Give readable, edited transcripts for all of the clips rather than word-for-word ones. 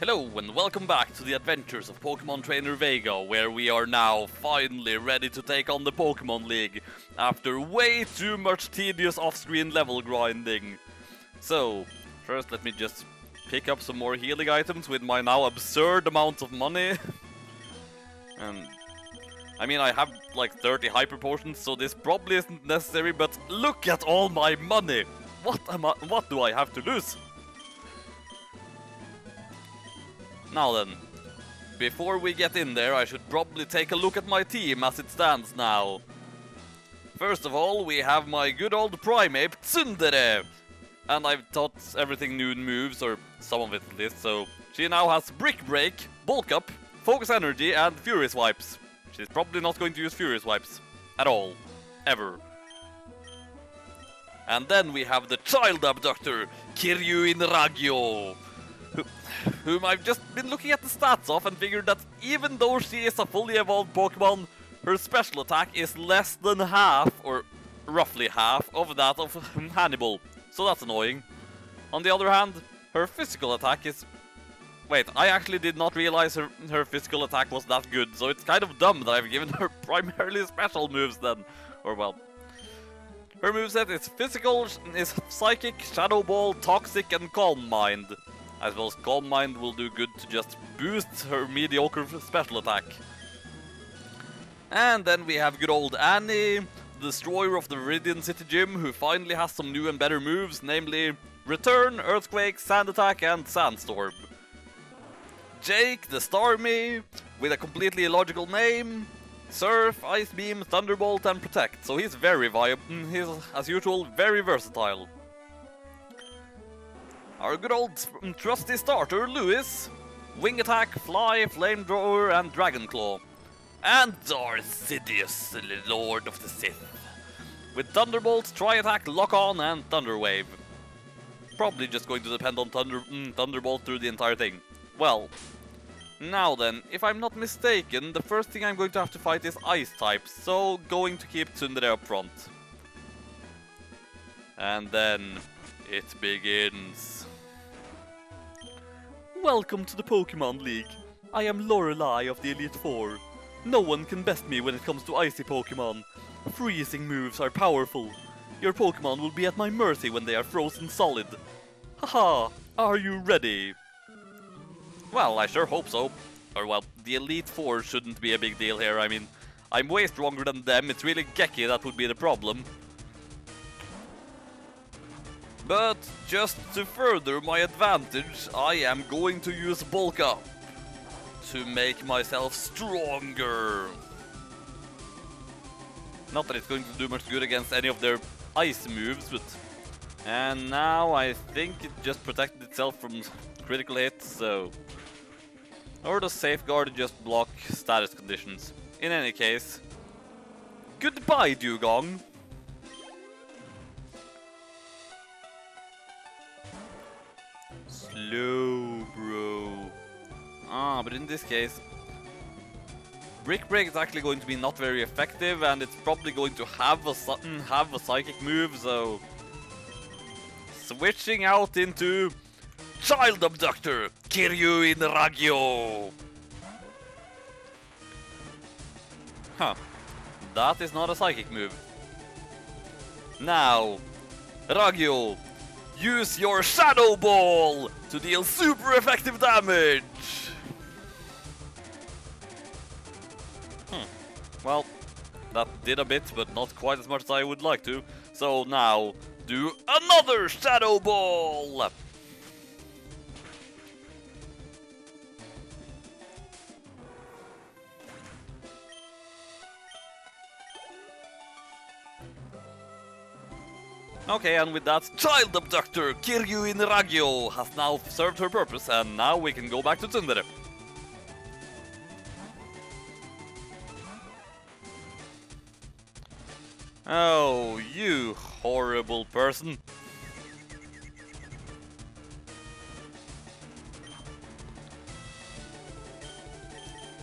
Hello and welcome back to the adventures of Pokemon Trainer Vega, where we are now finally ready to take on the Pokemon League after way too much tedious off-screen level grinding. So, first let me just pick up some more healing items with my now absurd amount of money. And I mean, I have like 30 hyper potions, so this probably isn't necessary, but look at all my money! What do I have to lose? Now then, before we get in there, I should probably take a look at my team as it stands now. First of all, we have my good old Primeape, Tsundere! And I've taught everything new moves, or some of it at least, so she now has Brick Break, Bulk Up, Focus Energy, and Furious Wipes. She's probably not going to use Furious Wipes. At all. Ever. And then we have the Child Abductor, Kiryu Inragyo, whom I've just been looking at the stats of and figured that even though she is a fully evolved Pokemon, her special attack is less than half, or roughly half, of that of Hannibal. So that's annoying. On the other hand, her physical attack is... Wait, I actually did not realize her physical attack was that good, so it's kind of dumb that I've given her primarily special moves then. Or well... Her moveset is Physical, is Psychic, Shadow Ball, Toxic, and Calm Mind. I suppose Calm Mind will do good to just boost her mediocre special attack. And then we have good old Annie, the destroyer of the Viridian City Gym, who finally has some new and better moves, namely Return, Earthquake, Sand Attack, and Sandstorm. Jake, the Starmie, with a completely illogical name, Surf, Ice Beam, Thunderbolt, and Protect, so he's very viable, he's, as usual, very versatile. Our good old trusty starter, Lewis, Wing Attack, Fly, Flamethrower, and Dragon Claw. And Darth Sidious, the Lord of the Sith, with Thunderbolt, Tri-Attack, Lock-On, and Thunder Wave. Probably just going to depend on Thunderbolt through the entire thing. Well, now then, if I'm not mistaken, the first thing I'm going to have to fight is Ice types, so going to keep Tsundere up front. And then it begins. Welcome to the Pokemon League. I am Lorelei of the Elite Four. No one can best me when it comes to icy Pokemon. Freezing moves are powerful. Your Pokemon will be at my mercy when they are frozen solid. Haha, are you ready? Well, I sure hope so. Or well, the Elite Four shouldn't be a big deal here, I mean, I'm way stronger than them, it's really Geki that would be the problem. But just to further my advantage, I am going to use Bulk Up to make myself stronger. Not that it's going to do much good against any of their ice moves, but... And now I think it just protected itself from critical hits, so... Or does Safeguard just block status conditions? In any case... Goodbye, Dugong! Slow, bro. Ah, but in this case, Brick Break is actually going to be not very effective, and it's probably going to have a psychic move, so switching out into Child Abductor, Kiryu Inragyo. Huh, that is not a psychic move. Now, Ragyo, use your Shadow Ball to deal super effective damage! Well, that did a bit, but not quite as much as I would like to. So now, do another Shadow Ball! Okay, and with that, Child Abductor, Kiryu Inragyo, has now served her purpose, and now we can go back to Tsundere. Oh, you horrible person.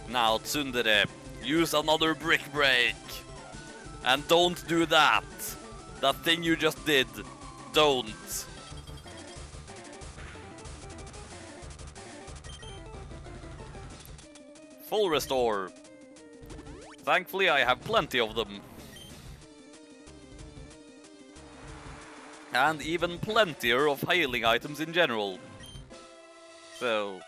Now, Tsundere, use another Brick Break. And don't do that. That thing you just did. Don't. Full restore. Thankfully, I have plenty of them. And even plentier of healing items in general. So...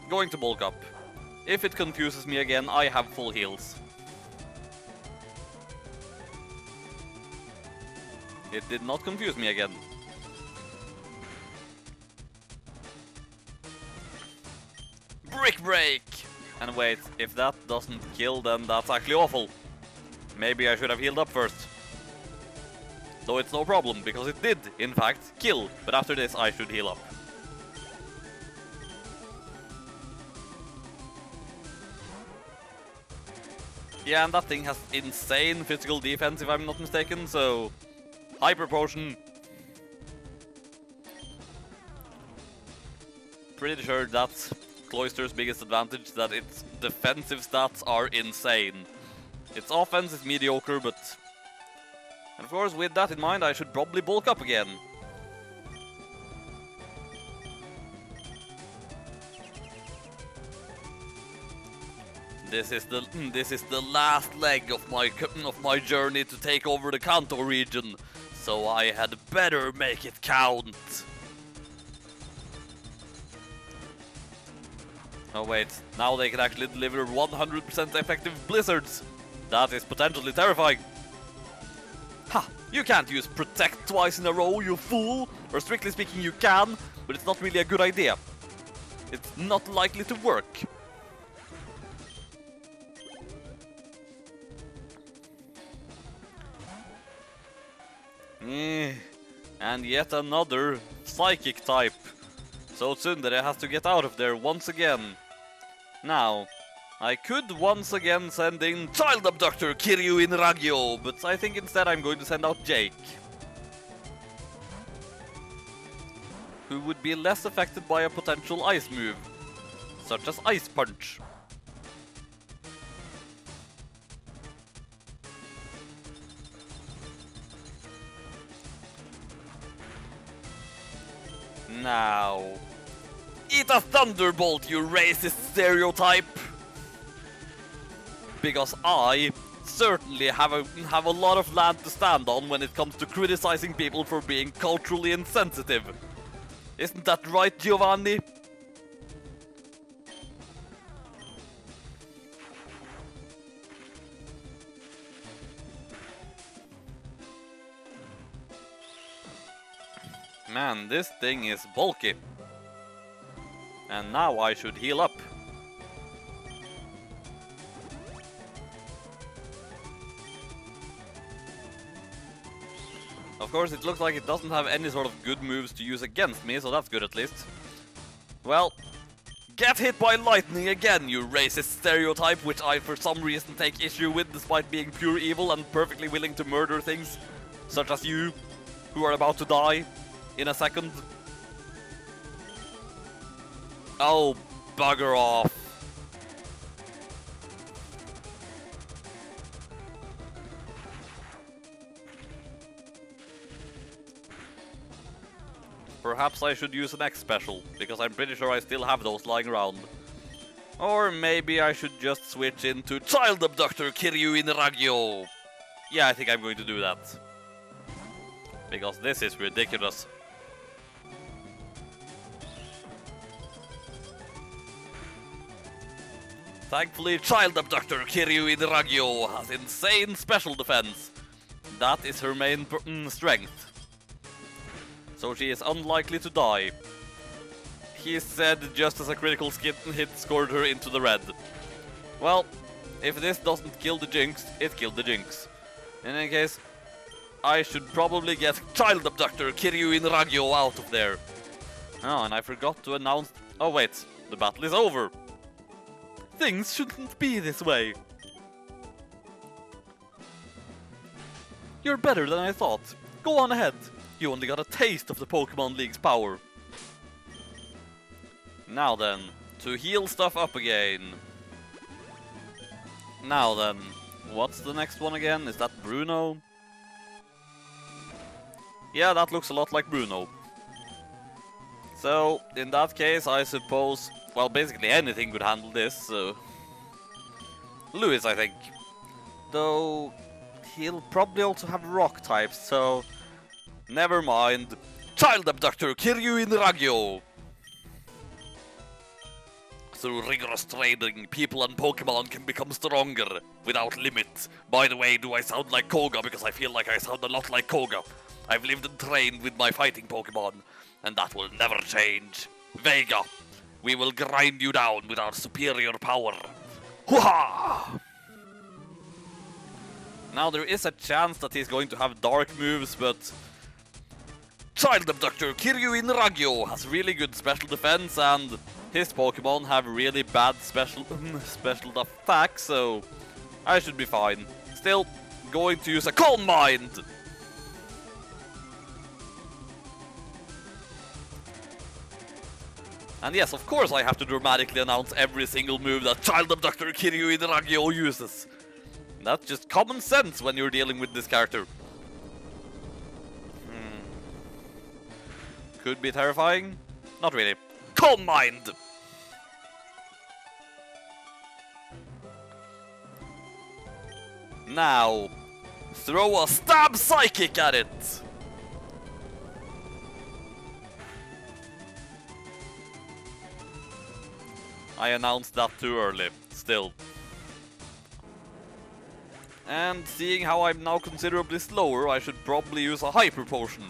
going to bulk up. If it confuses me again, I have full heals. It did not confuse me again. Brick break! And wait, if that doesn't kill, then that's actually awful. Maybe I should have healed up first. Though it's no problem, because it did, in fact, kill. But after this, I should heal up. Yeah, and that thing has insane physical defense, if I'm not mistaken, so... Hyper Potion. Pretty sure that's Cloyster's biggest advantage, that its defensive stats are insane. Its offense is mediocre, but... And of course, with that in mind, I should probably bulk up again. This is the last leg of my journey to take over the Kanto region, so I had better make it count. Oh wait, now they can actually deliver 100% effective blizzards. That is potentially terrifying. Ha! You can't use Protect twice in a row, you fool! Or strictly speaking you can, but it's not really a good idea. It's not likely to work. And yet another psychic type. So Tsundere has to get out of there once again. Now, I could once again send in Child Abductor Kiryu in Ragyo, but I think instead I'm going to send out Jake. Who would be less affected by a potential ice move, such as Ice Punch. Now, eat a thunderbolt, you racist stereotype! Because I certainly have a lot of land to stand on when it comes to criticizing people for being culturally insensitive. Isn't that right, Giovanni? Man, this thing is bulky. And now I should heal up. Of course, it looks like it doesn't have any sort of good moves to use against me, so that's good at least. Well, get hit by lightning again, you racist stereotype, which I for some reason take issue with despite being pure evil and perfectly willing to murder things, such as you, who are about to die in a second. Oh, bugger off. Perhaps I should use an X special, because I'm pretty sure I still have those lying around. Or maybe I should just switch into Child Abductor Kiryu in Ragyo. Yeah, I think I'm going to do that. Because this is ridiculous. Thankfully, Child Abductor Kiryu in Ragyo has insane special defense. That is her main strength. So she is unlikely to die. He said just as a critical hit scored her into the red. Well, if this doesn't kill the Jinx, it killed the Jinx. In any case, I should probably get Child Abductor Kiryu in Ragyo out of there. Oh, and I forgot to announce... Oh wait, the battle is over. Things shouldn't be this way. You're better than I thought. Go on ahead. You only got a taste of the Pokemon League's power. Now then, to heal stuff up again. Now then, what's the next one again? Is that Bruno? Yeah, that looks a lot like Bruno. So, in that case, I suppose, well, basically anything could handle this, so... Lewis, I think. Though, he'll probably also have rock types, so... Never mind. Child Abductor, Kiryu in Ragyo! Through rigorous training, people and Pokemon can become stronger, without limit. By the way, do I sound like Koga? Because I feel like I sound a lot like Koga. I've lived and trained with my fighting Pokemon, and that will never change. Vega, we will grind you down with our superior power. Hoo-ha! Now there is a chance that he's going to have dark moves, but... Child Abductor, Kiryu in Ragyo has really good special defense, and his Pokemon have really bad special attack, so I should be fine. Still, going to use a Calm Mind! And yes, of course I have to dramatically announce every single move that Child Abductor Kiryu in Ragyo uses. That's just common sense when you're dealing with this character. Could be terrifying. Not really. Calm Mind! Now, throw a Stab Psychic at it! I announced that too early, still. And seeing how I'm now considerably slower, I should probably use a Hyper Potion.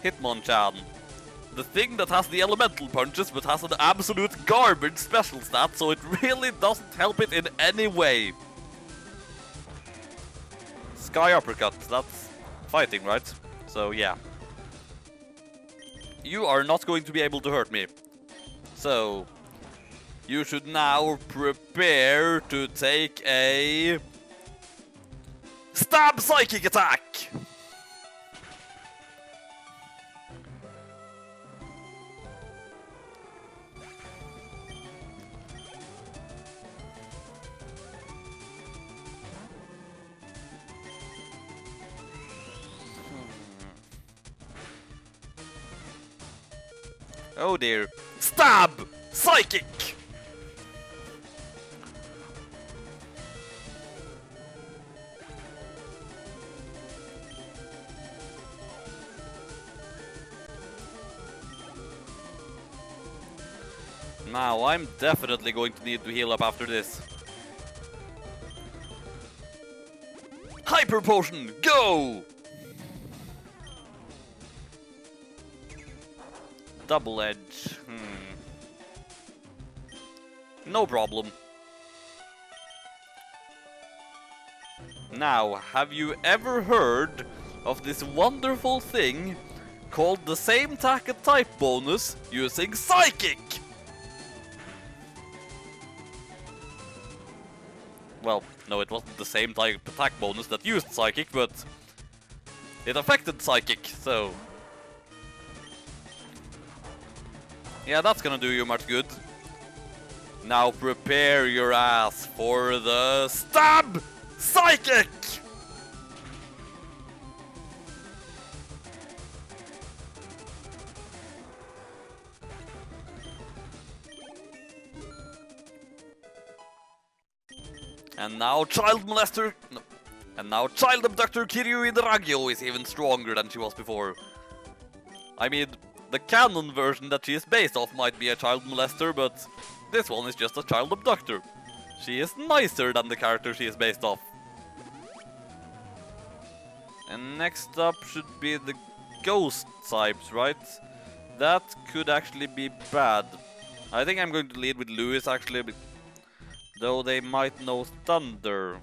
Hitmonchan. The thing that has the elemental punches but has an absolute garbage special stat, so it really doesn't help it in any way. Sky Uppercut, that's fighting, right? So yeah. You are not going to be able to hurt me. So, you should now prepare to take a... Stab Psychic Attack! Oh dear. Stab! Psychic! Now, I'm definitely going to need to heal up after this. Hyper Potion, go! Double Edge. No problem. Now, have you ever heard of this wonderful thing called the same attack and type bonus using Psychic? Well, no, it wasn't the same type attack bonus that used Psychic, but it affected Psychic, so... Yeah, that's gonna do you much good. Now prepare your ass for the Stab Psychic! And now Child Molester... No. And now Child Abductor Kiryu Ragyo is even stronger than she was before. I mean, the canon version that she is based off might be a child molester, but this one is just a child abductor. She is nicer than the character she is based off. And next up should be the ghost types, right? That could actually be bad. I think I'm going to lead with Lewis actually, though they might know Thunder.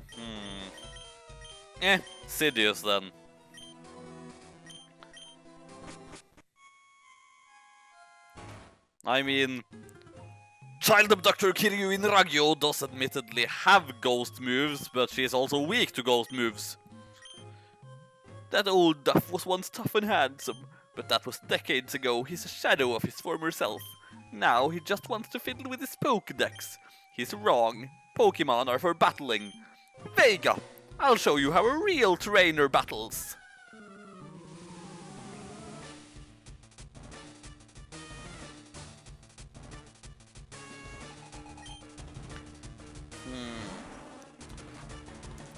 Sidious then. I mean, Child Abductor Kiryu Ragyo does admittedly have ghost moves, but she is also weak to ghost moves. That old duff was once tough and handsome, but that was decades ago. He's a shadow of his former self. Now he just wants to fiddle with his Pokédex. He's wrong. Pokemon are for battling. Vega, I'll show you how a real trainer battles.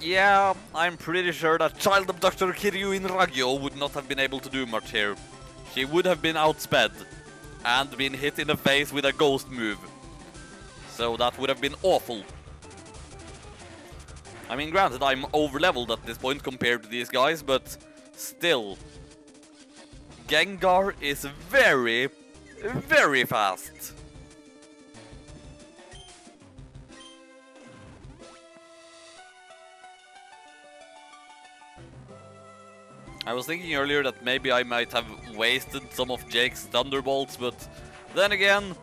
Yeah, I'm pretty sure that child abductor Kiryu in Ragyo would not have been able to do much here. She would have been outsped and been hit in the face with a ghost move. So that would have been awful. I mean, granted, I'm over-leveled at this point compared to these guys, but still. Gengar is very, very fast. I was thinking earlier that maybe I might have wasted some of Jake's Thunderbolts, but then again,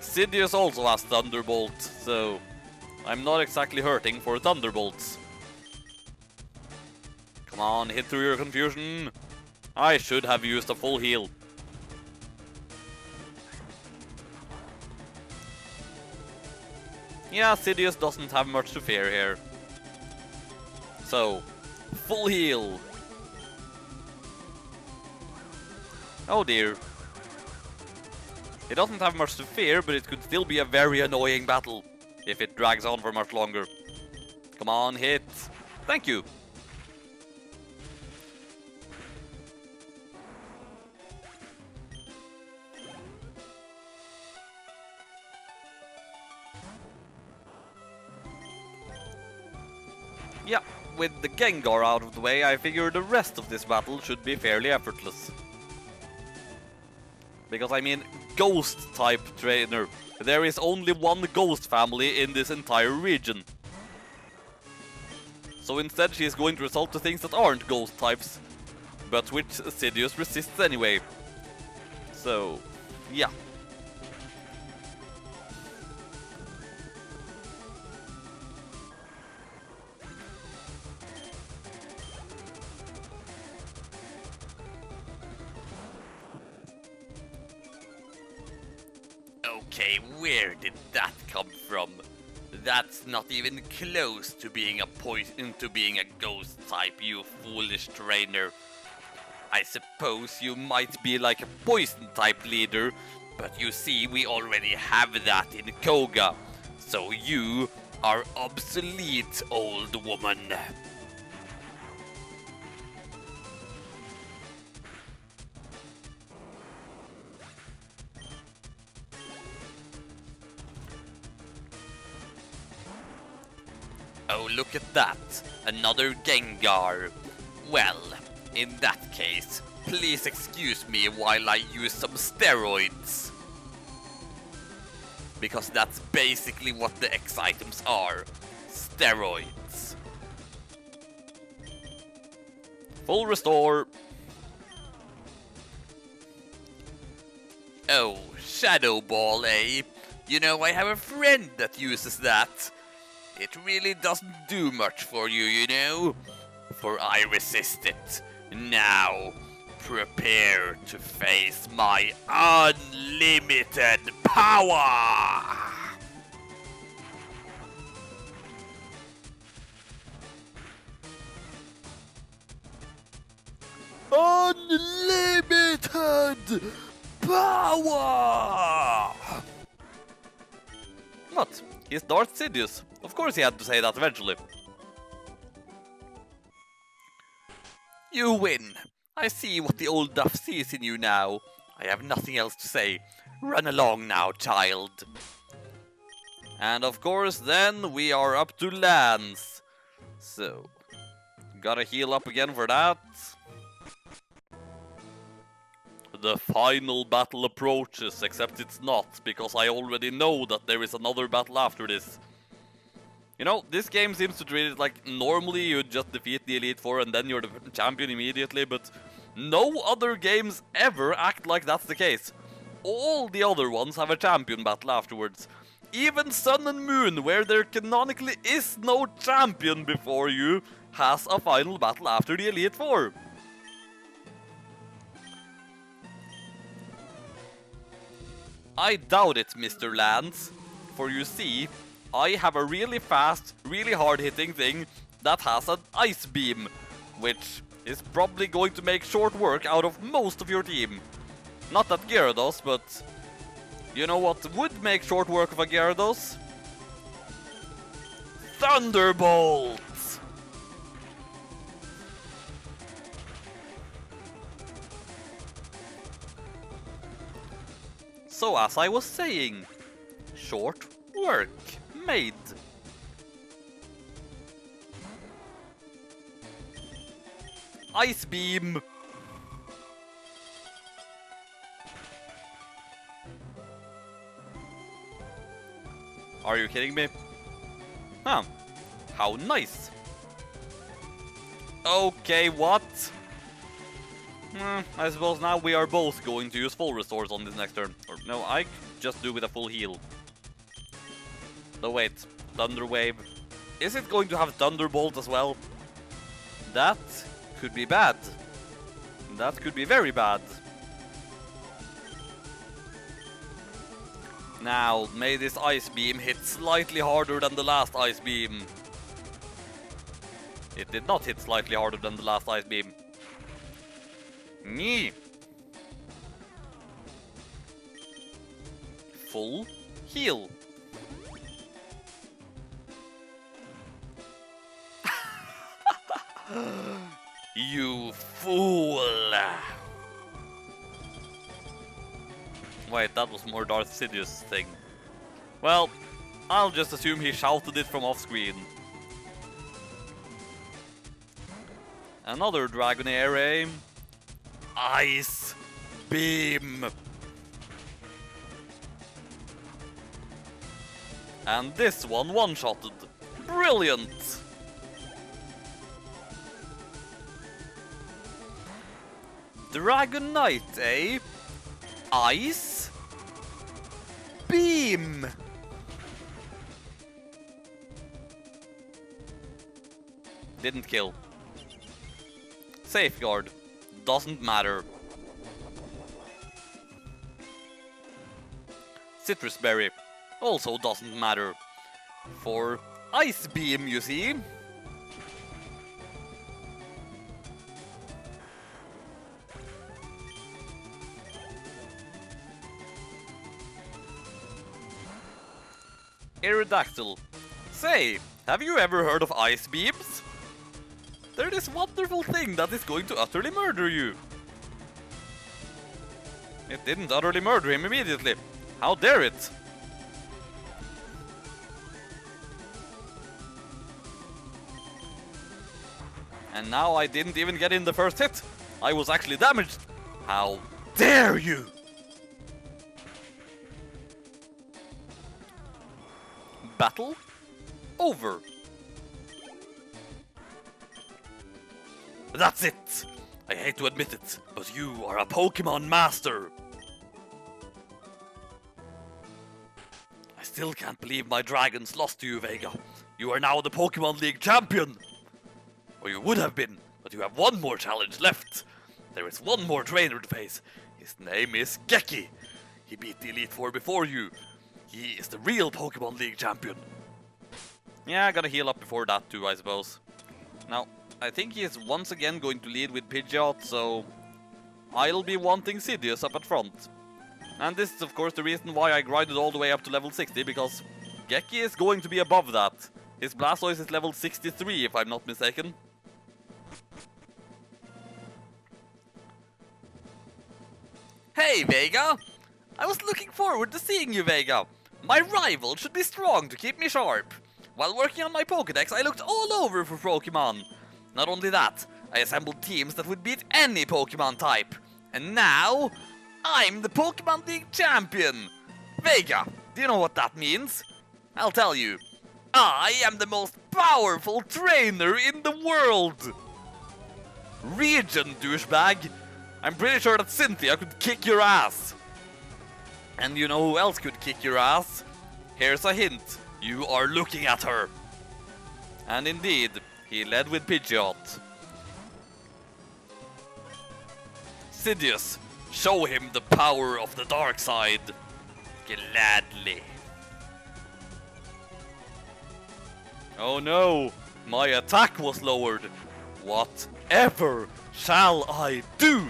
Sidious also has Thunderbolt, so I'm not exactly hurting for Thunderbolts. Come on, hit through your confusion. I should have used a full heal. Yeah, Sidious doesn't have much to fear here. So, full heal. Oh dear. It doesn't have much to fear, but it could still be a very annoying battle if it drags on for much longer. Come on, hit. Thank you. Yeah, with the Gengar out of the way, I figure the rest of this battle should be fairly effortless. Because, I mean, Ghost-type trainer. There is only one Ghost family in this entire region. So instead she is going to result to things that aren't Ghost types, but which Sidious resists anyway. So, yeah. Okay, where did that come from? That's not even close to being a ghost type, you foolish trainer. I suppose you might be like a poison type leader, but you see, we already have that in Koga. So you are obsolete, old woman. Oh, look at that. Another Gengar. Well, in that case, please excuse me while I use some steroids. Because that's basically what the X items are. Steroids. Full restore. Oh, Shadow Ball, eh? You know, I have a friend that uses that. It really doesn't do much for you, you know? For I resist it. Now, prepare to face my unlimited power! Unlimited power! What? He's Darth Sidious. Of course he had to say that eventually. You win. I see what the old duff sees in you now. I have nothing else to say. Run along now, child. And of course, then we are up to Lance. So, gotta heal up again for that. The final battle approaches, except it's not, because I already know that there is another battle after this. You know, this game seems to treat it like normally you just defeat the Elite Four and then you're the champion immediately, but no other games ever act like that's the case. All the other ones have a champion battle afterwards. Even Sun and Moon, where there canonically is no champion before you, has a final battle after the Elite Four. I doubt it, Mr. Lance, for you see, I have a really fast, really hard-hitting thing that has an Ice Beam, which is probably going to make short work out of most of your team. Not that Gyarados, but you know what would make short work of a Gyarados? Thunderbolts! So as I was saying, short work made. Ice beam. Are you kidding me? Huh. How nice. Okay, what? I suppose now we are both going to use full restores on this next turn. Or no, I could just do with a full heal. No, wait. Thunder Wave. Is it going to have Thunderbolt as well? That could be bad. That could be very bad. Now, may this Ice Beam hit slightly harder than the last Ice Beam. It did not hit slightly harder than the last Ice Beam. Nee. Full heal. You fool! Wait, that was more Darth Sidious thing. Well, I'll just assume he shouted it from off-screen. Another Dragonair aim. Ice Beam! And this one-shotted. Brilliant! Dragon Knight, eh? Ice Beam! Didn't kill. Safeguard. Doesn't matter. Citrus Berry. Also doesn't matter. For Ice Beam, you see. Aerodactyl. Say, have you ever heard of ice beams? They're this wonderful thing that is going to utterly murder you. It didn't utterly murder him immediately. How dare it? And now I didn't even get in the first hit. I was actually damaged. How dare you? Battle over. That's it! I hate to admit it, but you are a Pokémon master! I still can't believe my dragons lost to you, Vega. You are now the Pokémon League champion! Or you would have been, but you have one more challenge left. There is one more trainer to face. His name is Geki. He beat the Elite Four before you. He is the real Pokémon League champion. Yeah, I gotta heal up before that too, I suppose. Now, I think he is once again going to lead with Pidgeot, so I'll be wanting Sidious up at front. And this is of course the reason why I grinded all the way up to level 60, because Geki is going to be above that. His Blastoise is level 63 if I'm not mistaken. Hey Vega! I was looking forward to seeing you, Vega. My rival should be strong to keep me sharp. While working on my Pokédex, I looked all over for Pokémon. Not only that, I assembled teams that would beat any Pokémon type. And now, I'm the Pokémon League champion. Vega, do you know what that means? I'll tell you. I am the most powerful trainer in the world. Region, douchebag. I'm pretty sure that Cynthia could kick your ass. And you know who else could kick your ass? Here's a hint. You are looking at her. And indeed, he led with Pidgeot. Sidious, show him the power of the dark side. Gladly. Oh no, my attack was lowered. Whatever shall I do?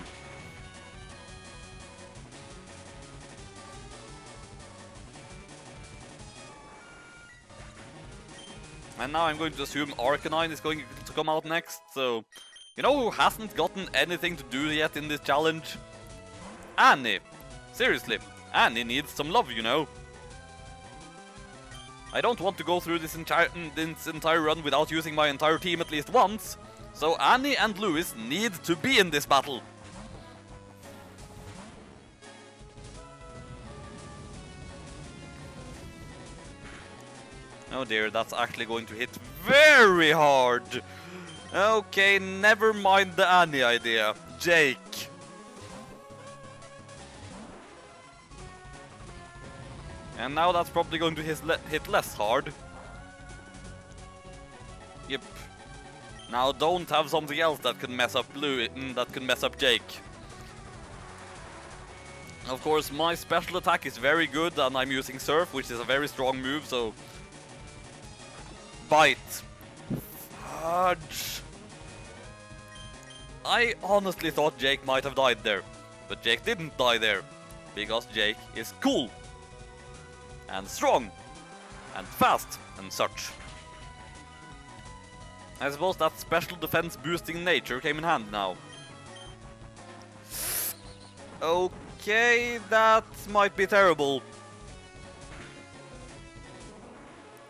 And now I'm going to assume Arcanine is going to come out next, so... You know who hasn't gotten anything to do yet in this challenge? Annie. Seriously, Annie needs some love, you know. I don't want to go through this entire run without using my entire team at least once, so Annie and Lewis need to be in this battle. Oh dear, that's actually going to hit very hard. Okay, never mind the Annie idea. Jake. And now that's probably going to hit less hard. Yep. Now don't have something else that can mess up that can mess up Jake. Of course, my special attack is very good, and I'm using Surf, which is a very strong move, so... Bite. Fudge. I honestly thought Jake might have died there, but Jake didn't die there, because Jake is cool, and strong, and fast, and such. I suppose that special defense boosting nature came in hand now. Okay, that might be terrible.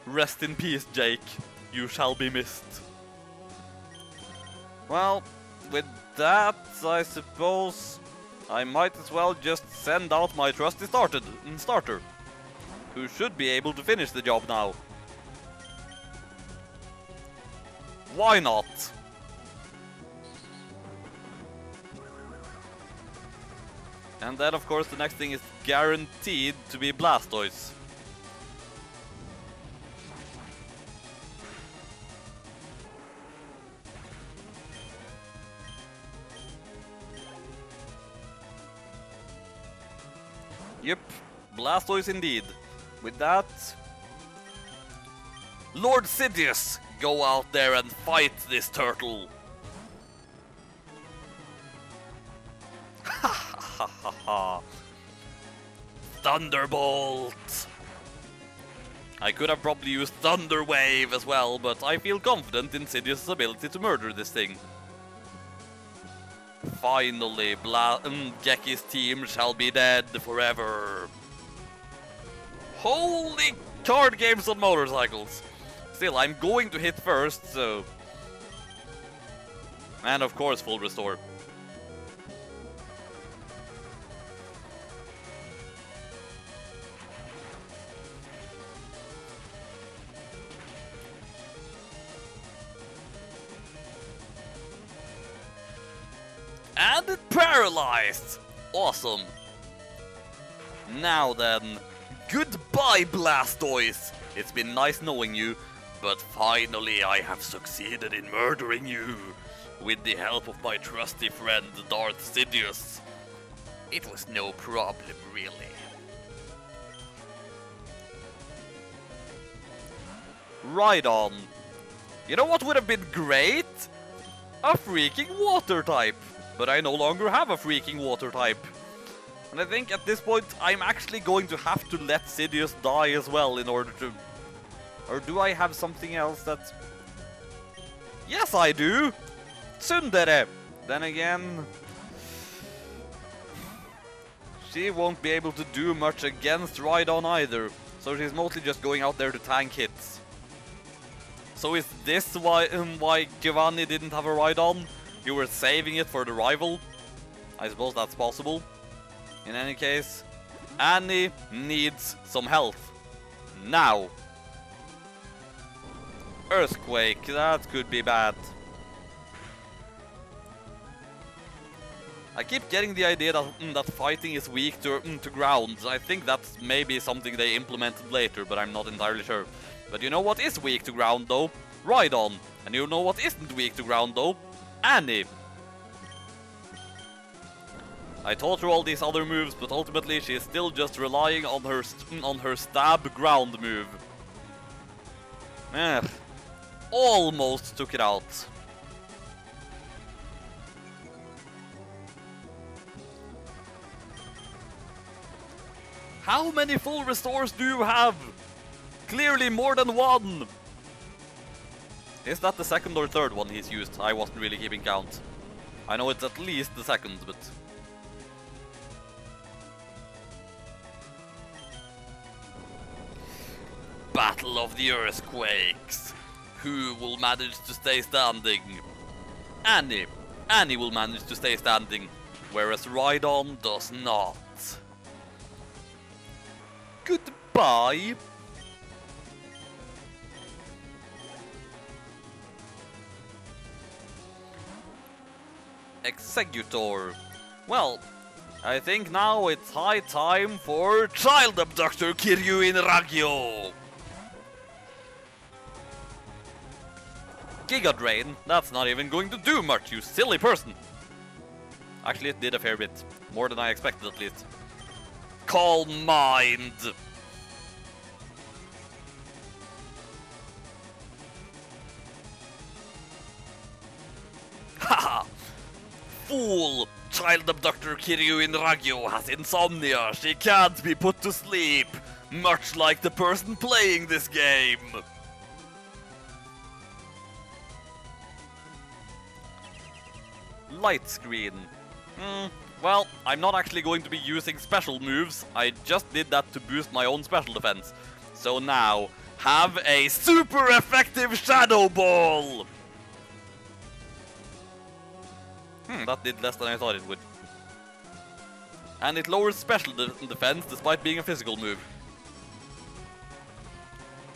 Rest in peace, Jake. You shall be missed. Well, with that, I suppose I might as well just send out my trusty starter, who should be able to finish the job now. Why not? And then, of course, the next thing is guaranteed to be Blastoise. Yep, Blastoise indeed. With that, Lord Sidious, go out there and fight this turtle. Ha ha ha ha. Thunderbolt. I could have probably used Thunder Wave as well, but I feel confident in Sidious's ability to murder this thing. Finally, Geki's team shall be dead forever. Holy card games on motorcycles! Still, I'm going to hit first, so... And of course, full restore. And it paralyzed! Awesome. Now then, goodbye Blastoise! It's been nice knowing you, but finally I have succeeded in murdering you, with the help of my trusty friend Darth Sidious. It was no problem, really. Right on. You know what would have been great? A freaking water type! But I no longer have a freaking water type. And I think at this point I'm actually going to have to let Sidious die as well in order to... Or do I have something else that... Yes, I do! Tsundere! Then again... She won't be able to do much against Rhydon either, so she's mostly just going out there to tank hits. So is this why Giovanni didn't have a Rhydon? You were saving it for the rival? I suppose that's possible. In any case, Annie needs some health. Now. Earthquake, that could be bad. I keep getting the idea that fighting is weak to ground. I think that's maybe something they implemented later, but I'm not entirely sure. But you know what is weak to ground though? Rhydon. And you know what isn't weak to ground though? Annie. I taught her all these other moves, but ultimately she is still just relying on her stab ground move. Almost took it out. How many full restores do you have? Clearly more than one. Is that the second or third one he's used? I wasn't really keeping count. I know it's at least the second, but... Battle of the Earthquakes. Who will manage to stay standing? Annie. Annie will manage to stay standing, whereas Rhydon does not. Goodbye. Executor. Well, I think now it's high time for Child Abductor Kiryu in Ragyo. Giga Drain? That's not even going to do much, you silly person. Actually, it did a fair bit. More than I expected, at least. Calm Mind. Haha! Fool! Child Abductor Kiryu in Ragyo has insomnia. She can't be put to sleep. Much like the person playing this game. Light screen. Well, I'm not actually going to be using special moves. I just did that to boost my own special defense. So now, have a super effective Shadow Ball! That did less than I thought it would. And it lowers special defense despite being a physical move.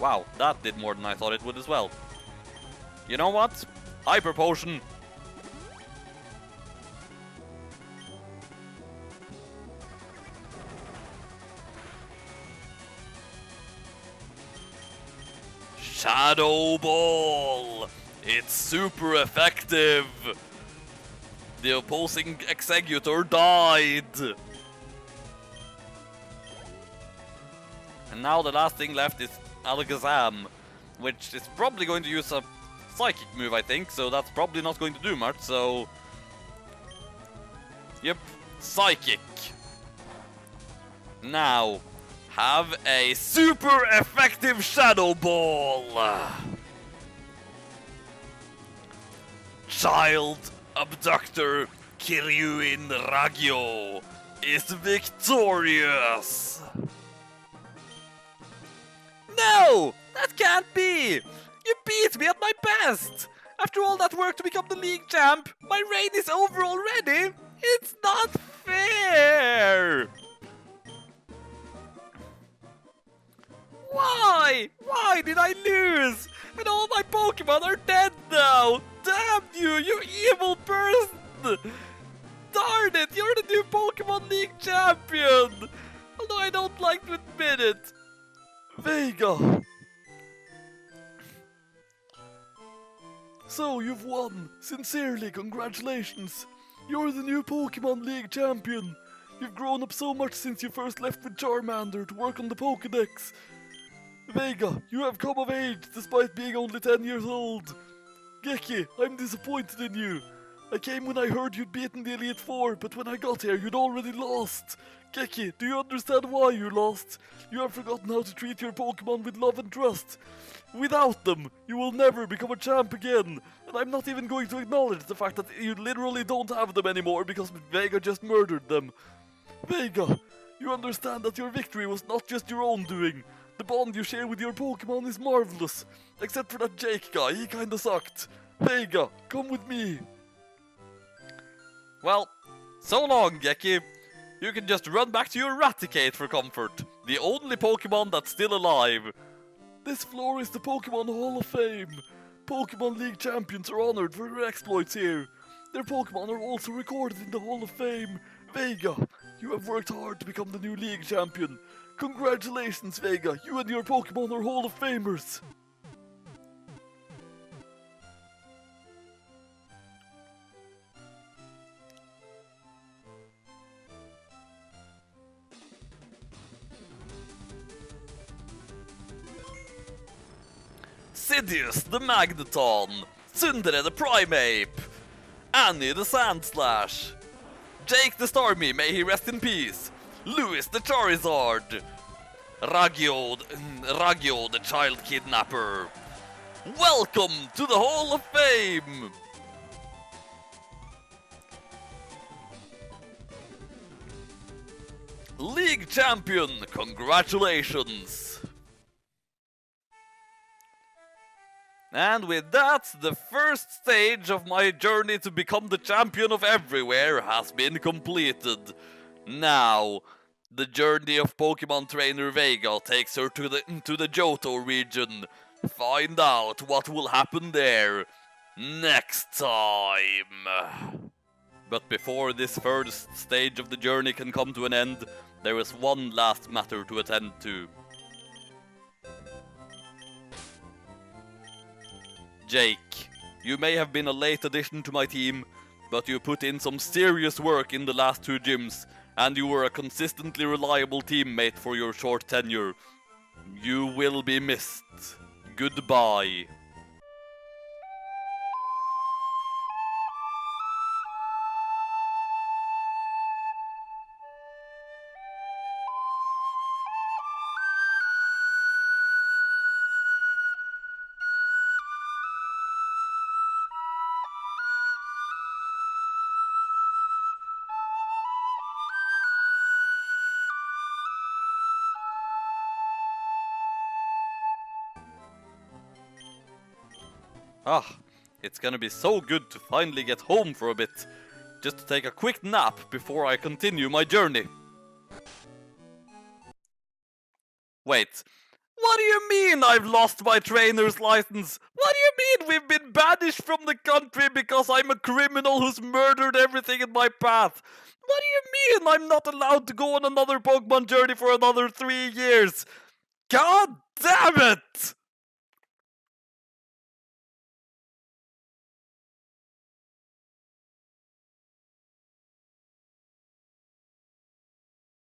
Wow, that did more than I thought it would as well. You know what? Hyper Potion. Shadow Ball! It's super effective! The opposing Executor died! And now the last thing left is Alakazam, which is probably going to use a Psychic move, I think, so that's probably not going to do much, so... Yep, Psychic. Now, have a super effective Shadow Ball! Child Abductor Kiryu in Ragyo is victorious! No! That can't be! You beat me at my best! After all that work to become the league champ, my reign is over already! It's not fair! Why? Why did I lose? And all my Pokémon are dead now! Damn you, you evil person! Darn it, you're the new Pokémon League champion! Although I don't like to admit it. Vega! So, you've won. Sincerely, congratulations. You're the new Pokémon League champion. You've grown up so much since you first left with Charmander to work on the Pokédex. Vega, you have come of age despite being only 10 years old. Geki, I'm disappointed in you. I came when I heard you'd beaten the Elite Four, but when I got here you'd already lost. Geki, do you understand why you lost? You have forgotten how to treat your Pokémon with love and trust. Without them, you will never become a champ again. And I'm not even going to acknowledge the fact that you literally don't have them anymore because Vega just murdered them. Vega, you understand that your victory was not just your own doing. The bond you share with your Pokémon is marvelous. Except for that Jake guy, he kinda sucked. Vega, come with me. Well, so long, Geki. You can just run back to your Raticate for comfort. The only Pokémon that's still alive. This floor is the Pokémon Hall of Fame. Pokémon League champions are honored for their exploits here. Their Pokémon are also recorded in the Hall of Fame. Vega, you have worked hard to become the new League champion. Congratulations, Vega. You and your Pokémon are Hall of Famers. Sidious the Magneton, Tsundere the Primeape, Annie the Sandslash, Jake the Starmie, may he rest in peace, Lewis the Charizard, Ragyo the Child Kidnapper. Welcome to the Hall of Fame! League Champion, congratulations! And with that, the first stage of my journey to become the champion of everywhere has been completed. Now, the journey of Pokemon trainer Vega takes her to the Johto region. Find out what will happen there next time. But before this first stage of the journey can come to an end, there is one last matter to attend to. Jake, you may have been a late addition to my team, but you put in some serious work in the last 2 gyms, and you were a consistently reliable teammate for your short tenure. You will be missed. Goodbye. Ah, it's gonna be so good to finally get home for a bit. Just to take a quick nap before I continue my journey. Wait, what do you mean I've lost my trainer's license? What do you mean we've been banished from the country because I'm a criminal who's murdered everything in my path? What do you mean I'm not allowed to go on another Pokemon journey for another 3 years? God damn it!